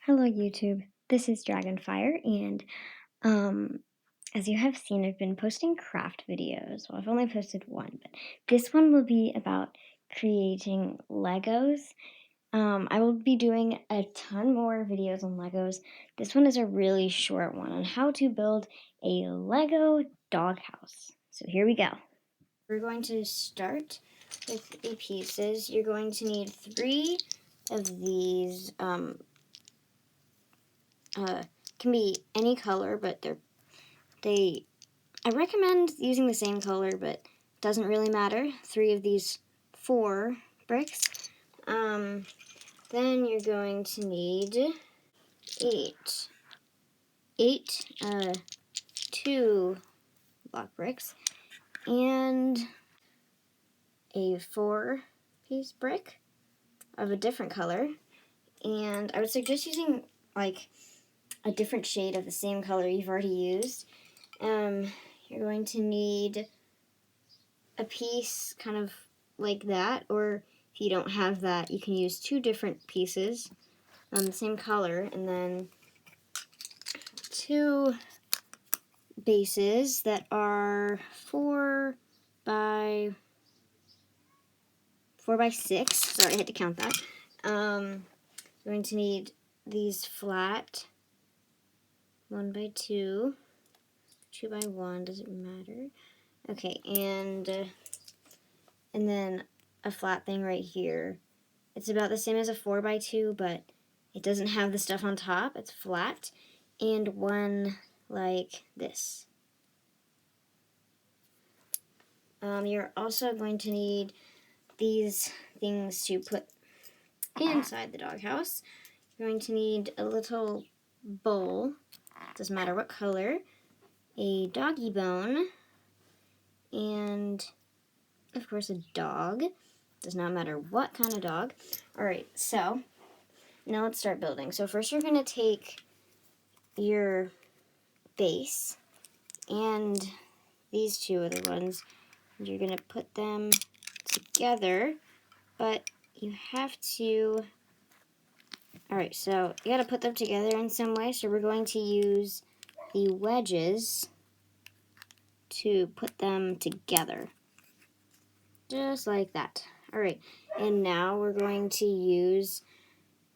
Hello YouTube, this is Dragonfire, and as you have seen, I've been posting craft videos. Well, I've only posted one, but this one will be about creating Legos. I will be doing a ton more videos on Legos. This one is a really short one on how to build a Lego doghouse. So here we go. We're going to start with the pieces. You're going to need 3 of these can be any color, but I recommend using the same color, but it doesn't really matter. 3 of these 4 bricks. Then you're going to need 8 2 block bricks, and a 4-piece brick of a different color. And I would suggest using like a different shade of the same color you've already used. You're going to need a piece kind of like that, or if you don't have that, you can use 2 different pieces the same color, and then 2 bases that are 4 by 6. Sorry, I had to count that. You're going to need these flat 1 by 2, 2 by 1, doesn't matter. Okay, and then a flat thing right here. It's about the same as a 4 by 2, but it doesn't have the stuff on top. It's flat. And one like this. You're also going to need these things to put inside the doghouse. You're going to need a little bowl, doesn't matter what color, a doggy bone, and of course a dog. Does not matter what kind of dog. Alright, so now let's start building. So first you're going to take your base and these 2 other ones, and you're going to put them together, but you have to... Alright, so you got to put them together in some way, so we're going to use the wedges to put them together. Just like that. Alright, and now we're going to use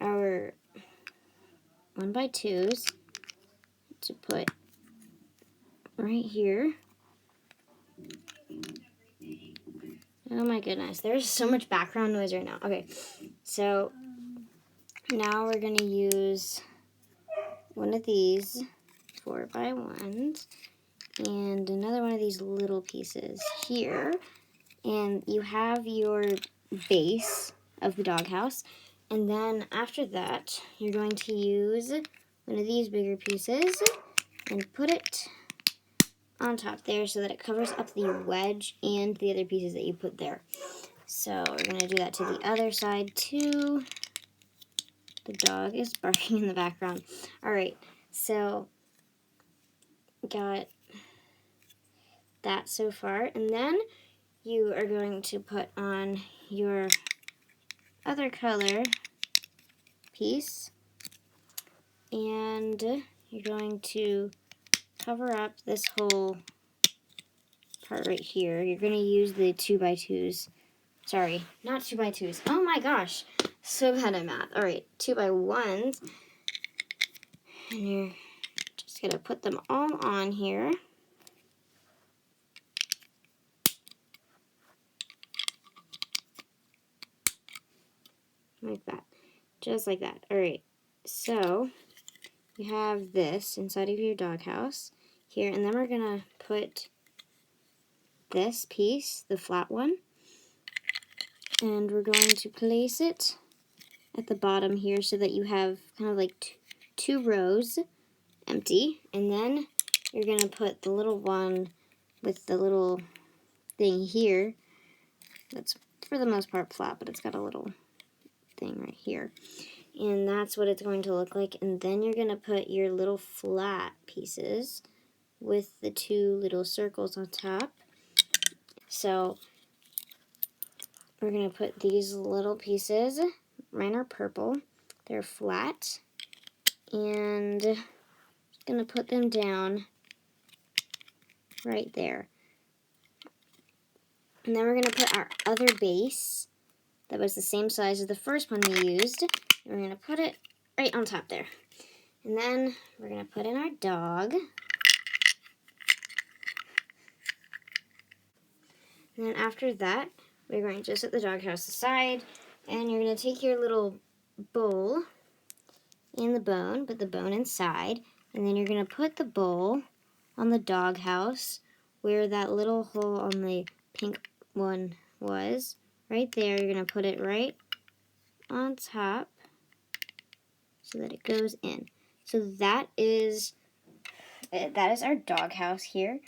our 1 by 2s to put right here. Oh my goodness, there's so much background noise right now. Okay, so now we're going to use one of these 4 by 1s and another one of these little pieces here. And you have your base of the doghouse. And then after that, you're going to use one of these bigger pieces and put it on top there so that it covers up the wedge and the other pieces that you put there. So we're going to do that to the other side too. The dog is barking in the background. Alright, so got that so far. And then you are going to put on your other color piece, and you're going to cover up this whole part right here. You're going to use the 2 by 2s. Sorry, not 2 by 2s. Oh my gosh, so bad at math. Alright, 2 by 1s. And you're just going to put them all on here. Like that. Just like that. Alright, so you have this inside of your doghouse here, and then we're going to put this piece, the flat one, and we're going to place it at the bottom here so that you have kind of like 2 rows empty, and then you're going to put the little one with the little thing here that's for the most part flat, but it's got a little thing right here, and that's what it's going to look like. And then you're going to put your little flat pieces with the 2 little circles on top. So we're going to put these little pieces, mine are purple, they're flat, And just gonna put them down right there. And then we're gonna put our other base that was the same size as the first one we used. And we're gonna put it right on top there. And then we're gonna put in our dog. And then after that, we're going to set the doghouse aside, and you're going to take your little bowl and the bone, put the bone inside, and then you're going to put the bowl on the doghouse where that little hole on the pink one was. Right there, you're going to put it right on top so that it goes in. So that is our doghouse here.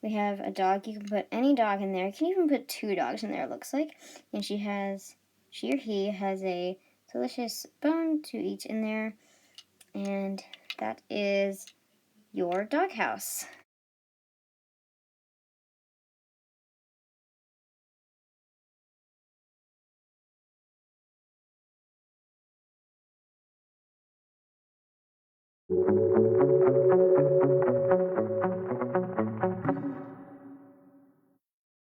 We have a dog. You can put any dog in there. You can even put 2 dogs in there, it looks like. And she or he has a delicious bone to eat in there. And that is your doghouse.